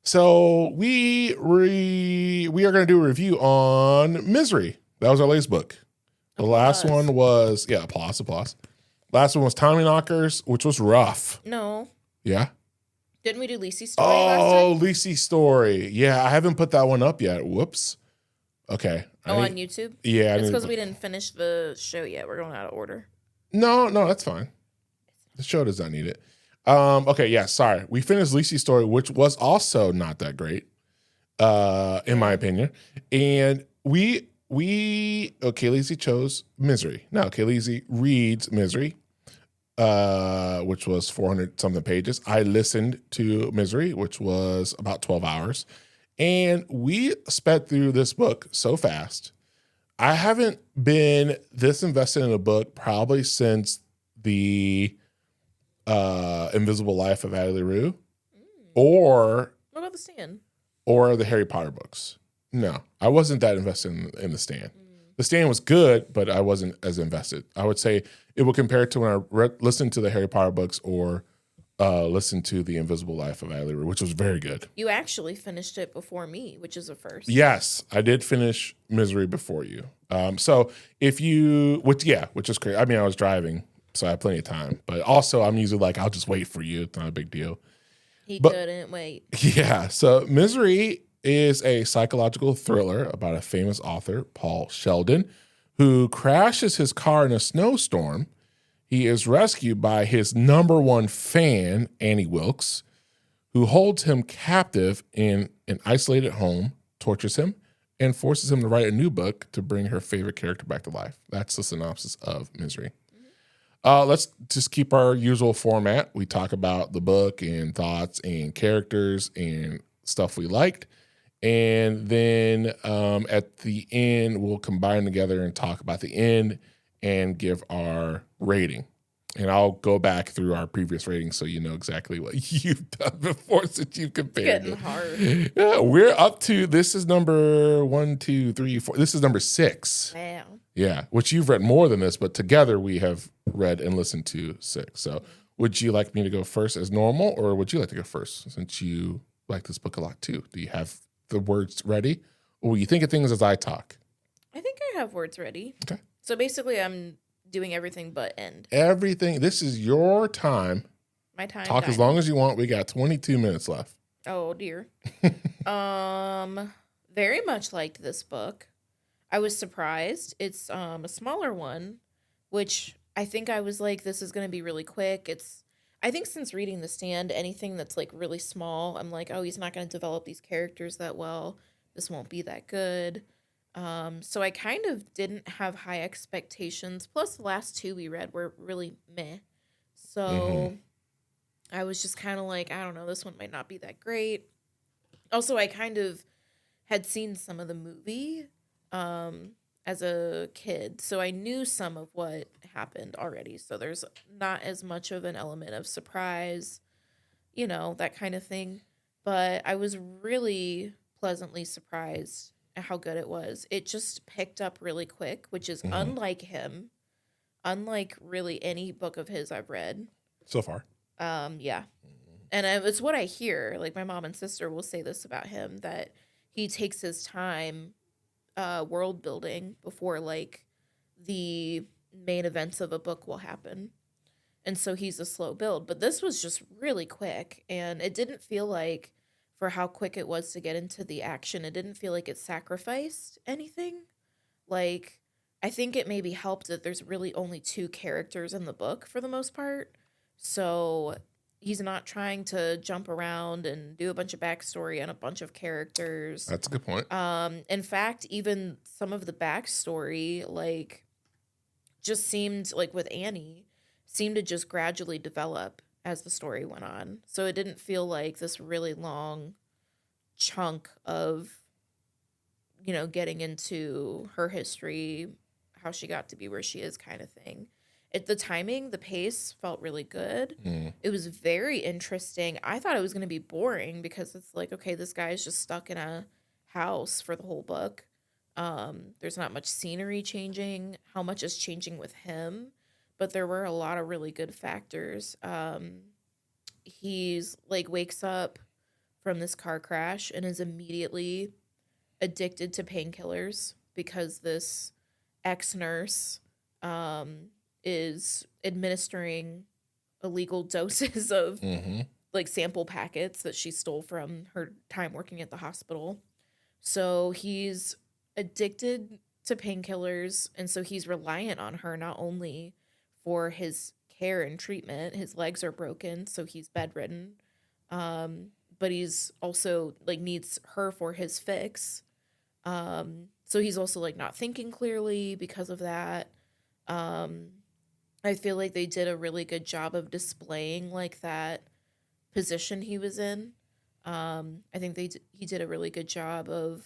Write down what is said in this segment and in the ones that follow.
So we are going to do a review on Misery. That was our latest book. The last one was applause. Last one was Tommy Knockers, which was rough. No. Yeah. Didn't we do Lacey's story last time? Oh, Lacey's story. Yeah, I haven't put that one up yet. Whoops. Okay. On YouTube? Yeah. It's because we didn't finish the show yet. We're going out of order. No, that's fine. The show does not need it. Okay, yeah, sorry. We finished Lacey's story, which was also not that great, in my opinion. And Kayleezy chose Misery. Now, Kayleezy reads Misery, which was 400 something pages. I listened to Misery, which was about 12 hours. And we sped through this book so fast. I haven't been this invested in a book probably since the Invisible Life of Addie LaRue or what about The Stand? Or the Harry Potter books. No, I wasn't that invested in The Stand. The Stand was good, but I wasn't as invested. I would say it would compare to when I listened to the Harry Potter books or listened to the Invisible Life of Addie LaRue, which was very good. You actually finished it before me, which is a first. Yes, I did finish Misery before you. So which is crazy. I mean, I was driving, so I had plenty of time. But also, I'm usually like, I'll just wait for you. It's not a big deal. He couldn't wait. Yeah. So Misery is a psychological thriller about a famous author, Paul Sheldon, who crashes his car in a snowstorm. He is rescued by his number one fan, Annie Wilkes, who holds him captive in an isolated home, tortures him, and forces him to write a new book to bring her favorite character back to life. That's the synopsis of Misery. Let's just keep our usual format. We talk about the book and thoughts and characters and stuff we liked. And then at the end, we'll combine together and talk about the end and give our rating. And I'll go back through our previous ratings so you know exactly what you've done before since you've compared. It's getting hard. Yeah, we're up to, this is number 1, 2, 3, 4. This is number 6. Wow. Yeah, which you've read more than this, but together we have read and listened to 6. So would you like me to go first as normal, or would you like to go first since you like this book a lot too? Do you have the words ready, or will you think of things as I talk? I think I have words ready. Okay. So basically I'm doing everything but end. Everything. This is your time. My time. Talk as long as you want. We got 22 minutes left. Oh dear. Very much liked this book. I was surprised. It's a smaller one, which I think I was like, this is going to be really quick. I think since reading The Stand, anything that's like really small, I'm like, oh, he's not going to develop these characters that well. This won't be that good. So I kind of didn't have high expectations. Plus, the last 2 we read were really meh. So I was just kind of like, I don't know, this one might not be that great. Also, I kind of had seen some of the movie as a kid, so I knew some of what happened already. So there's not as much of an element of surprise, that kind of thing. But I was really pleasantly surprised at how good it was. It just picked up really quick, which is unlike him, unlike really any book of his I've read so far. Yeah. And it's what I hear. Like, my mom and sister will say this about him, that he takes his time world building before, like, the main events of a book will happen. And so he's a slow build. But this was just really quick. And it didn't feel like, for how quick it was to get into the action, it didn't feel like it sacrificed anything. Like, I think it maybe helped that there's really only 2 characters in the book for the most part. So he's not trying to jump around and do a bunch of backstory and a bunch of characters. That's a good point. In fact, even some of the backstory, like, just seemed like with Annie, seemed to just gradually develop as the story went on. So it didn't feel like this really long chunk of, getting into her history, how she got to be where she is kind of thing. The timing, the pace felt really good. It was very interesting. I thought it was going to be boring because it's like, okay, this guy is just stuck in a house for the whole book. There's not much scenery changing. How much is changing with him? But there were a lot of really good factors. He's like wakes up from this car crash and is immediately addicted to painkillers because this ex-nurse is administering illegal doses of like sample packets that she stole from her time working at the hospital. So he's addicted to painkillers, and so he's reliant on her not only for his care and treatment. His legs are broken, so he's bedridden. But he's also like needs her for his fix. So he's also like not thinking clearly because of that. I feel like they did a really good job of displaying like that position he was in. I think he did a really good job of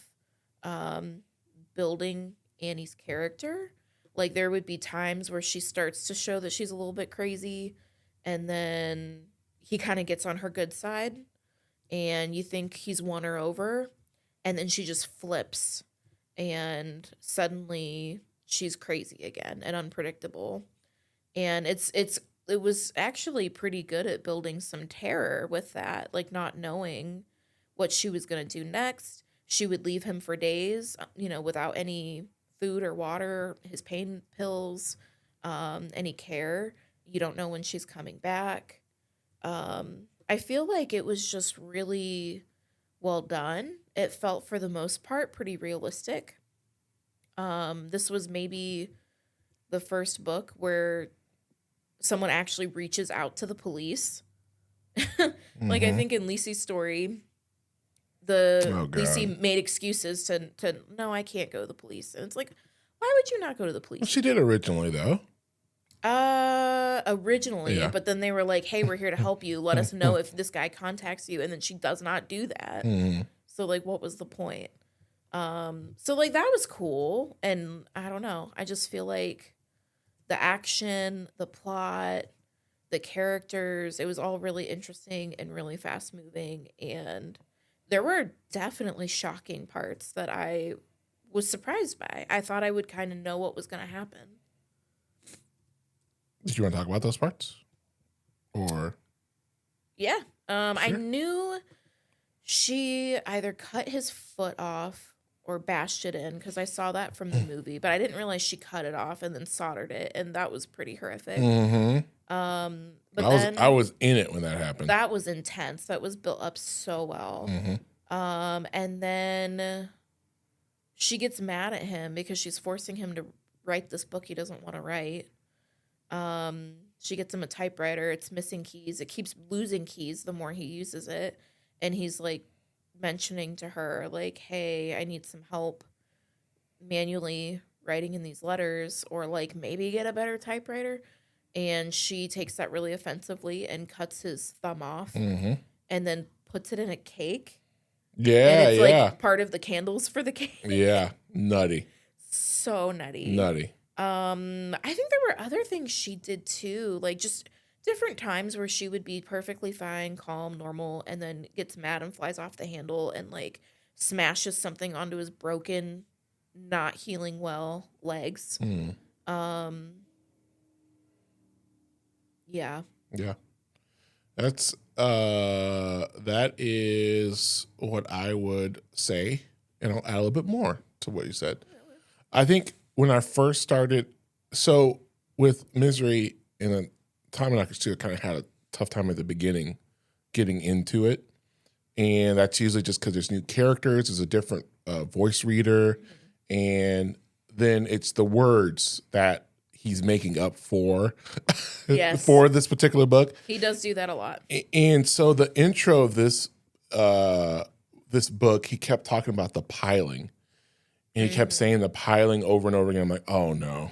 building Annie's character. Like there would be times where she starts to show that she's a little bit crazy, and then he kind of gets on her good side, and you think he's won her over, and then she just flips, and suddenly she's crazy again and unpredictable. And it was actually pretty good at building some terror with that, like not knowing what she was going to do next. She would leave him for days, without any food or water, his pain pills, any care. You don't know when she's coming back. I feel like it was just really well done. It felt for the most part pretty realistic. This was maybe the first book where someone actually reaches out to the police. Like I think in Lisi's story, Lisi made excuses to no, I can't go to the police. And it's like, why would you not go to the police? Well, she did originally though. Originally, yeah. But then they were like, hey, we're here to help you. Let us know if this guy contacts you. And then she does not do that. So like, what was the point? So like that was cool. And I don't know. I just feel like the action, the plot, the characters, it was all really interesting and really fast moving. And there were definitely shocking parts that I was surprised by. I thought I would kind of know what was going to happen. Did you want to talk about those parts? Or? Yeah. Sure. I knew she either cut his foot off or bashed it in because I saw that from the movie, but I didn't realize she cut it off and then soldered it, and that was pretty horrific. But I was in it when that happened. That was intense. That was built up so well. And then she gets mad at him because she's forcing him to write this book he doesn't want to write. She gets him a typewriter. It's missing keys. It keeps losing keys the more he uses it. And he's like mentioning to her, like, hey, I need some help manually writing in these letters, or like maybe get a better typewriter. And she takes that really offensively and cuts his thumb off and then puts it in a cake. Yeah, and it's like part of the candles for the cake. Yeah, nutty. So nutty. Nutty. I think there were other things she did too, like just different times where she would be perfectly fine, calm, normal, and then gets mad and flies off the handle and like smashes something onto his broken, not healing well legs. Yeah. Yeah. That is what I would say, and I'll add a little bit more to what you said. I think when I first started, so with Misery in a Time and Knockers 2, I kind of had a tough time at the beginning getting into it. And that's usually just because there's new characters, there's a different voice reader, and then it's the words that he's making up for for this particular book. He does do that a lot. And so the intro of this this book, he kept talking about the piling. And he kept saying the piling over and over again. I'm like, oh no,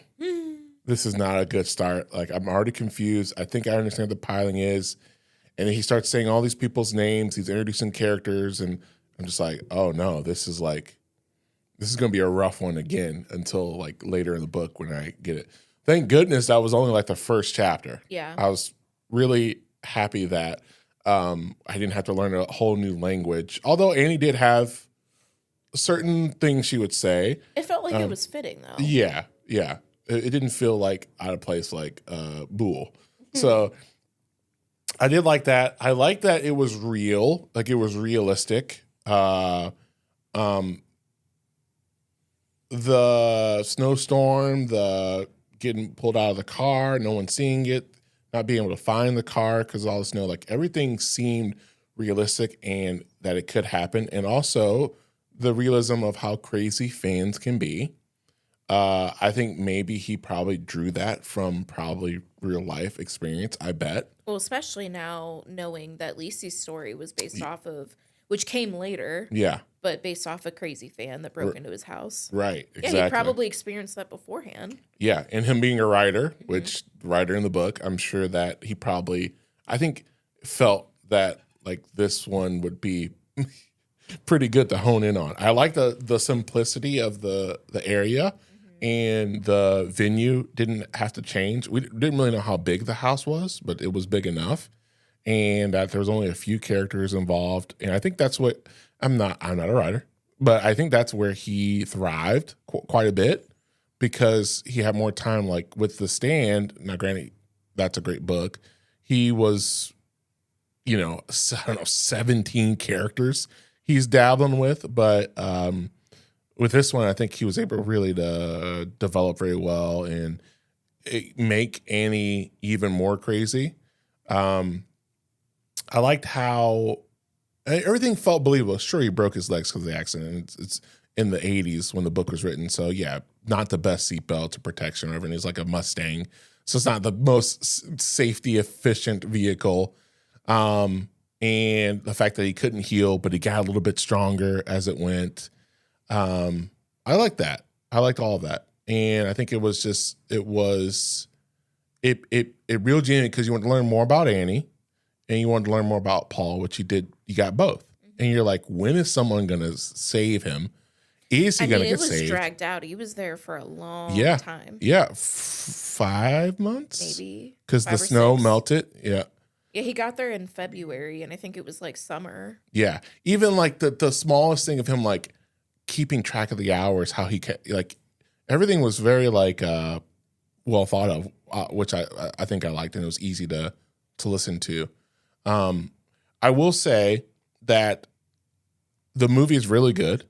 this is not a good start. Like, I'm already confused. I think I understand what the piling is. And then he starts saying all these people's names. He's introducing characters. And I'm just like, oh no, this is going to be a rough one again until like later in the book when I get it. Thank goodness that was only like the first chapter. Yeah. I was really happy that I didn't have to learn a whole new language. Although Annie did have certain things she would say. It felt like it was fitting, though. Yeah, yeah. It didn't feel like out of place, like Boole. So I did like that. I like that it was real, like it was realistic. Um, the snowstorm, the getting pulled out of the car, no one seeing it, not being able to find the car because of all the snow, like everything seemed realistic and that it could happen. And also the realism of how crazy fans can be. I think maybe he probably drew that from probably real life experience, I bet. Well, especially now knowing that Lisi's story was based Y- off of, which came later, Yeah, but based off a crazy fan that broke r- into his house. right, Yeah, he exactly. probably experienced that beforehand. Yeah, and him being a writer, Hmm. which writer in the book, I'm sure that he probably, I think, felt that like this one would be pretty good to hone in on. I like the simplicity of the area, Hmm. and the venue didn't have to change. We didn't really know how big the house was, but it was big enough, and that there was only a few characters involved. And I think that's what I'm not a writer, but I think that's where he thrived quite a bit because he had more time. Like with The Stand. Now, granted, that's a great book. He was, I don't know, 17 characters he's dabbling with, but with this one, I think he was able really to develop very well and make Annie even more crazy. Um, I liked how everything felt believable. Sure, he broke his legs because of the accident. It's in the 80s when the book was written. So, yeah, not the best seatbelt or protection or whatever. And he's like a Mustang. So, it's not the most safety efficient vehicle. And the fact that he couldn't heal, but he got a little bit stronger as it went. I like that. I liked all of that. And I think it reeled you in because you want to learn more about Annie and you wanted to learn more about Paul, which you did. You got both. And Hmm. you're like, when is someone going to save him? Is he I going mean, to it get was saved? dragged out. He was there for a long Yeah. time, Yeah. 5 months? maybe Because the five or snow six. melted. Yeah. Yeah, he got there in February, and I think it was like summer. Yeah. Even like the smallest thing of him like keeping track of the hours, how he like everything was very like well thought of, which I think I liked, and it was easy to listen to. Um, I will say that the movie is really good.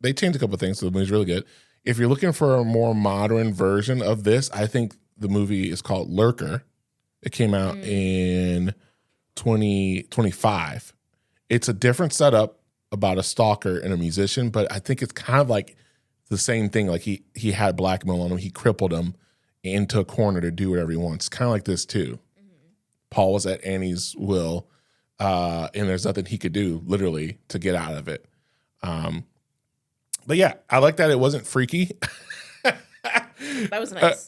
They changed a couple of things, so the movie's really good. If you're looking for a more modern version of this, I think the movie is called Lurker. It came out Mm. in 2025. It's a different setup about a stalker and a musician, but I think it's kind of like the same thing. Like he had blackmail on him, he crippled him into a corner to do whatever he wants. Kind of like this too. Mhm. Paul was at Annie's will, and there's nothing he could do literally to get out of it. Um, but yeah, I like that it wasn't freaky. That was nice.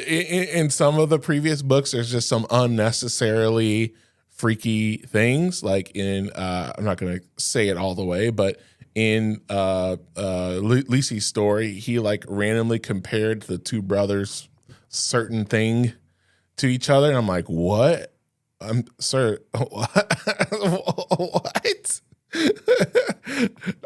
In some of the previous books, there's just some unnecessarily freaky things. Like in, I'm not going to say it all the way, but in Lisi's story, he like randomly compared the two brothers certain thing to each other, and I'm like, what? Sir, what?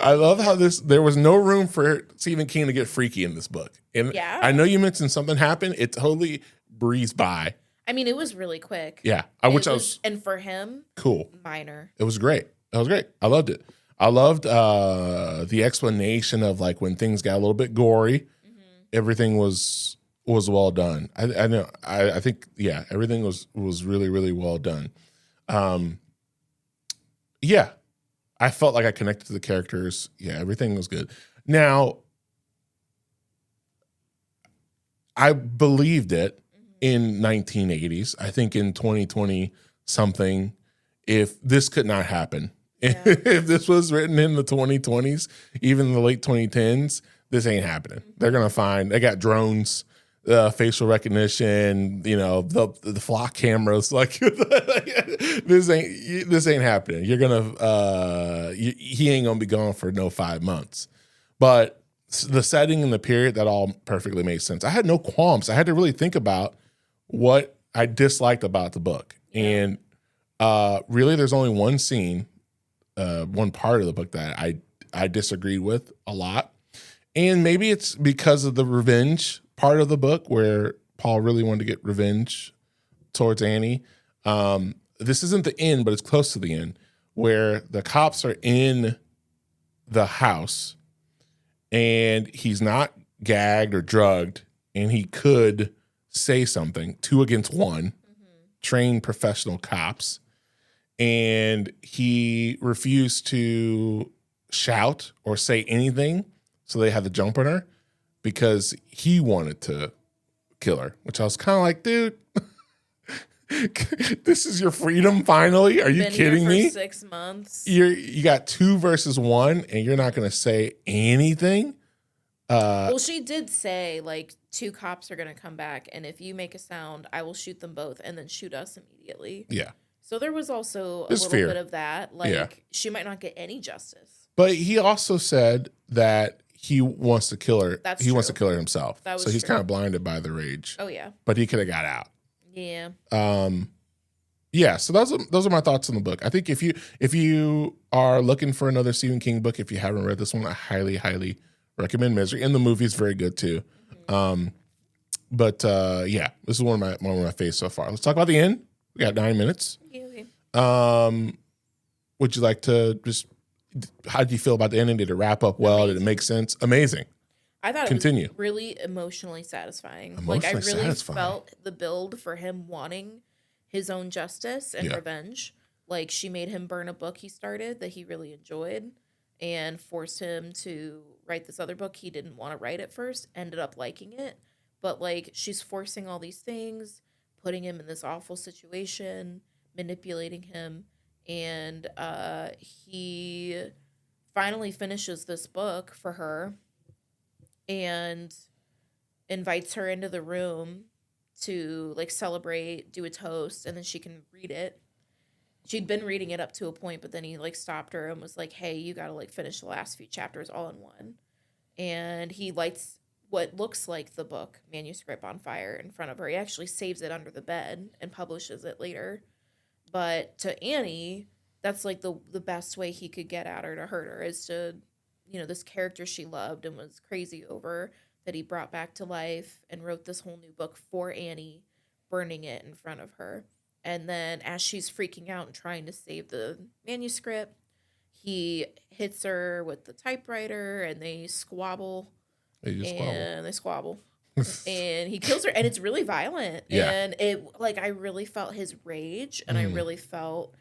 I love how there was no room for Stephen King to get freaky in this book. And I Yeah. know you mentioned something happened. It totally breezed by. I mean, it was really quick. Yeah. It Which I was, was and for him, cool. minor. It was great. That was great. I loved it. I loved the explanation of like when things got a little bit gory, Hmm. everything was well done. I know. I think yeah, everything was really really well done. Um, yeah, I felt like I connected to the characters. Yeah, everything was good. Now, I believed it Hmm. in 1980s. I think in 2020 something, if this could not happen, Yeah. if this was written in the 2020s, even the late 2010s, this ain't happening. They're gonna find they got drones, facial recognition, the flock cameras. Like this ain't happening. You're gonna he ain't gonna be gone for no 5 months, but the setting and the period that all perfectly made sense. I had no qualms. I had to really think about what I disliked about the book, Yeah. and really, there's only one scene, one part of the book that I disagreed with a lot, and maybe it's because of the revenge part of the book where Paul really wanted to get revenge towards Annie. this isn't the end, but it's close to the end, where the cops are in the house and he's not gagged or drugged, and he could say something, 2 against 1, trained professional cops, and he refused to shout or say anything, so they had to jump on her because he wanted to kill her, which I was kind of like, dude, this is your freedom finally? Are you kidding here for me? 6 months. You got 2 versus 1, and you're not going to say anything? Well, she did say, like, 2 cops are going to come back, and if you make a sound, I will shoot them both and then shoot us immediately. Yeah. So there was also a There's little fear. bit of that. Like, she might not get any justice. But he also said that he wants to kill her. He wants to kill her himself. That was so he's true. kind of blinded by the rage. Oh, yeah. But he could have got out. Yeah. Yeah, so those are my thoughts on the book. I think if you are looking for another Stephen King book, if you haven't read this one, I highly, highly recommend Misery. And the movie is very good too. But yeah, this is one of my faves so far. Let's talk about the end. We got 9 minutes. Okay. Would you like to just, how did you feel about the ending? Did it wrap up well? Amazing. Did it make sense? Amazing. I thought Continue. it was really emotionally satisfying. Emotionally I really satisfying. felt the build for him wanting his own justice and Yeah. revenge. Like, she made him burn a book he started that he really enjoyed and forced him to write this other book he didn't want to write at first, ended up liking it. But, like, she's forcing all these things, putting him in this awful situation, manipulating him. And he finally finishes this book for her and invites her into the room to, like, celebrate, do a toast, and then she can read it. She'd been reading it up to a point, but then he, like, stopped her and was like, hey, you gotta, like, finish the last few chapters all in one. And he lights what looks like the book manuscript on fire in front of her. He actually saves it under the bed and publishes it later. But to Annie, that's, like, the best way he could get at her to hurt her, is to, you know, this character she loved and was crazy over, that he brought back to life and wrote this whole new book for Annie, burning it in front of her. And then as she's freaking out and trying to save the manuscript, he hits her with the typewriter and they squabble. They squabble. And he kills her, and it's really violent. Yeah. And it, like, I really felt his rage, and I really felt,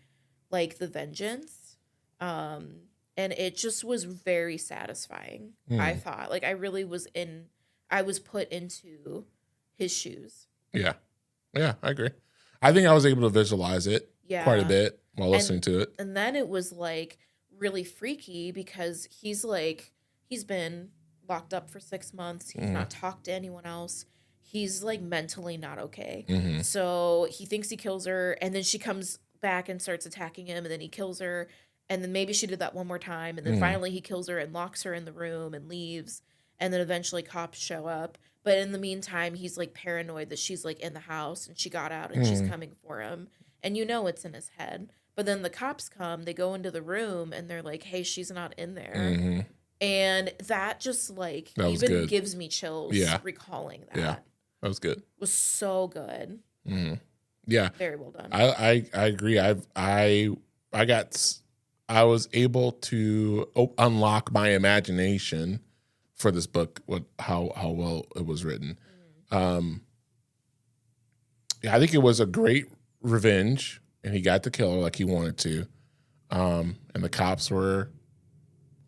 like, the vengeance. And it just was very satisfying, I thought. Like, I really was put into his shoes. Yeah. Yeah, I agree. I think I was able to visualize it quite a bit while listening to it. And then it was, like, really freaky because he's been locked up for 6 months. He's not talked to anyone else. He's, like, mentally not okay. So he thinks he kills her, and then she comes back and starts attacking him, and then he kills her, and then maybe she did that one more time, and then finally he kills her and locks her in the room and leaves, and then eventually cops show up. But in the meantime, he's, like, paranoid that she's, like, in the house and she got out and she's coming for him, and you know it's in his head. But then the cops come, they go into the room, and they're like, hey, she's not in there. And that just, like, that even good. Gives me chills recalling that. Yeah, that was good. It was so good. Yeah. Very well done. I agree. I was able to unlock my imagination for this book, how well it was written. Yeah, I think it was a great revenge, and he got to kill her like he wanted to. And the cops were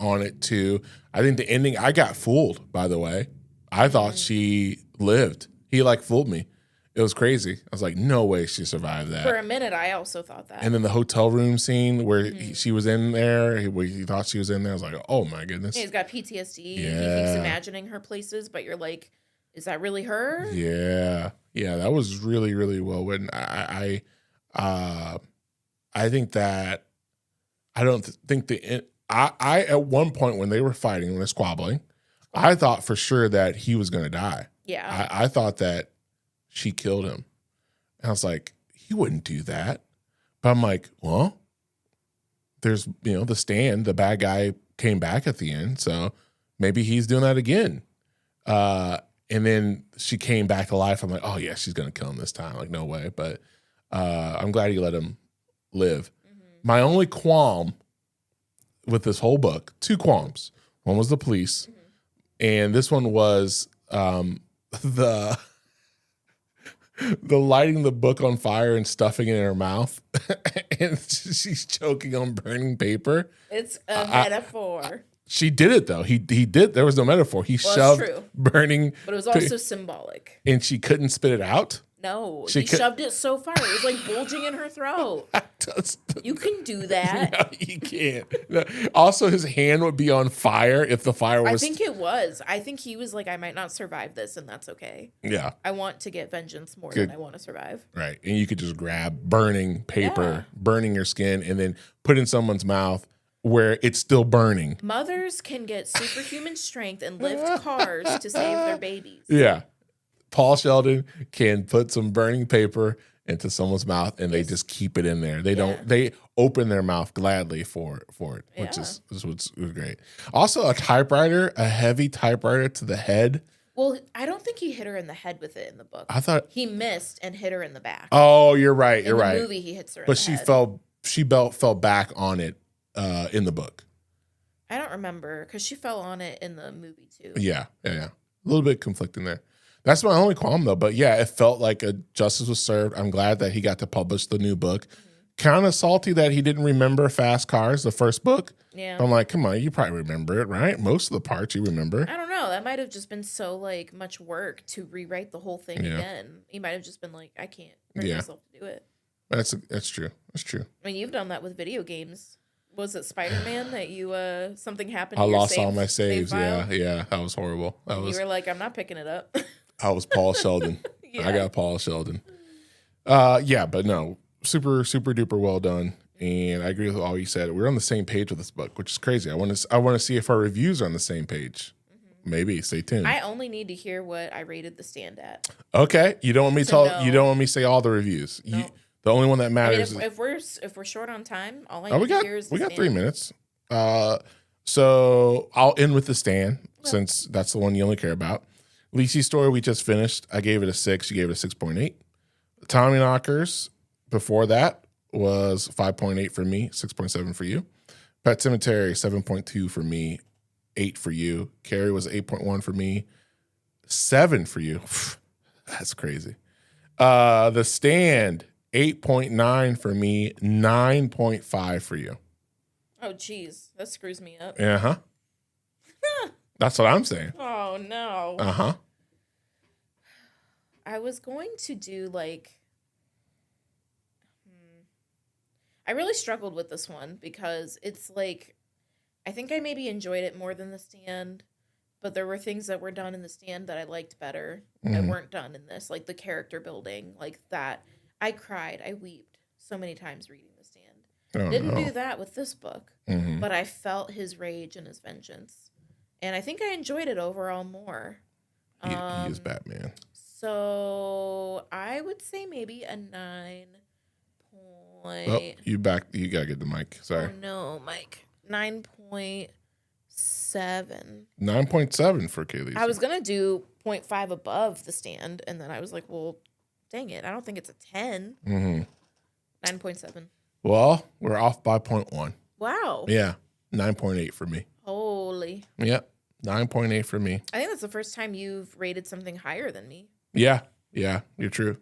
on it too. I think the ending, I got fooled, by the way. I thought she lived. He, like, fooled me. It was crazy. I was like, no way she survived that. For a minute, I also thought that. And then the hotel room scene where she was in there, where he thought she was in there, I was like, oh my goodness. Yeah, he's got PTSD. Yeah. He keeps imagining her places, but you're like, is that really her? Yeah. Yeah, that was really, really well written. I think that, I don't think I at one point when they were fighting, when they're squabbling, I thought for sure that he was going to die. Yeah. I thought that she killed him. And I was like, he wouldn't do that. But I'm like, well, there's, the Stand, the bad guy came back at the end. So maybe he's doing that again. And then she came back alive. I'm like, oh yeah, she's going to kill him this time. Like, no way. But I'm glad he let him live. My only qualm with this whole book, 2 qualms. One was the police, and this one was the lighting the book on fire and stuffing it in her mouth, and she's choking on burning paper. It's a metaphor. She did it though. He did. There was no metaphor. He shoved burning, but it was also symbolic. And she couldn't spit it out. No, he shoved it so far it was like bulging in her throat. You can do that. No, you can't. No. Also, his hand would be on fire if the fire was. I think it was. I think he was like, I might not survive this, and that's okay. Yeah. I want to get vengeance more than I want to survive. Right, and you could just grab burning paper, burning your skin, and then put in someone's mouth where it's still burning. Mothers can get superhuman strength and lift cars to save their babies. Yeah. Paul Sheldon can put some burning paper into someone's mouth and they just keep it in there. They don't, they open their mouth gladly for it, which is what's great. Also a typewriter, a heavy typewriter to the head. Well, I don't think he hit her in the head with it in the book. I thought he missed and hit her in the back. Oh, you're right. You're right. In the movie, he hits her. But she fell back on it in the book. I don't remember because she fell on it in the movie too. Yeah. A little bit conflicting there. That's my only qualm though. But yeah, it felt like a justice was served. I'm glad that he got to publish the new book. Kind of salty that he didn't remember Fast Cars, the first book. Yeah. I'm like, come on, you probably remember it, right? Most of the parts you remember. I don't know. That might have just been so like much work to rewrite the whole thing again. He might have just been like, I can't bring myself to do it. That's true. That's true. I mean, you've done that with video games. Was it Spider-Man that you something happened? I lost all my saves. Yeah, that was horrible. You were like, I'm not picking it up. I was Paul Sheldon. I got Paul Sheldon. But no, super duper well done. And I agree with all you said. We're on the same page with this book, which is crazy. I want to see if our reviews are on the same page. Maybe. Stay tuned. I only need to hear what I rated the stand at. Okay, you don't want me to You don't want me to say all the reviews. No. The only one that matters. If we're short on time, all I need to hear is we got 3 minutes. So I'll end with the stand since that's the one you only care about. Lisi's story we just finished. I gave it a 6. You gave it a 6.8. Tommy Knockers before that was 5.8 for me, 6.7 for you. Pet Cemetery 7.2 for me, 8 for you. Carrie was 8.1 for me, 7 for you. That's crazy. The Stand 8.9 for me, 9.5 for you. Oh, geez. That screws me up. Uh-huh. That's what I'm saying. Oh, no. Uh-huh. I was going to do, I really struggled with this one because it's like, I think I maybe enjoyed it more than The Stand, but there were things that were done in The Stand that I liked better that weren't done in this, like the character building, like that. I cried. I weeped so many times reading The Stand. Didn't do that with this book, but I felt his rage and his vengeance. And I think I enjoyed it overall more. He is Batman. So I would say maybe a 9 point. Oh, you gotta get the mic. Sorry. Oh no, Mike. 9.7. 9.7 for Kayleezy. I was gonna do 0.5 above The Stand, and then I was like, well, dang it, I don't think it's a 10. 9.7. Well, we're off by 0.1. Wow. Yeah. 9.8 for me. Holy. Yep. 9.8 for me. I think that's the first time you've rated something higher than me. Yeah. You're true.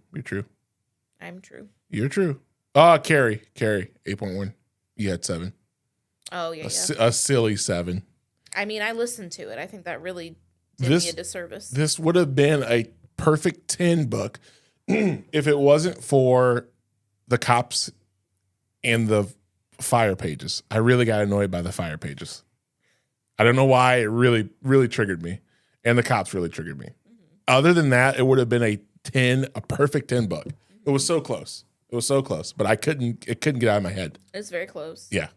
I'm true. You're true. Carrie, 8.1. You had 7. Oh, yeah. A silly 7. I mean, I listened to it. I think that really did me a disservice. This would have been a perfect 10 book if it wasn't for the cops and the fire pages. I really got annoyed by the fire pages. I don't know why. It really, really triggered me. And the cops really triggered me. Other than that, it would have been a perfect 10 book. It was so close. But it couldn't get out of my head. It's very close. Yeah.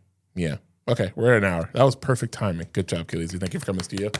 Okay, we're at an hour. That was perfect timing. Good job, Kayleezy. Thank you for coming to the studio.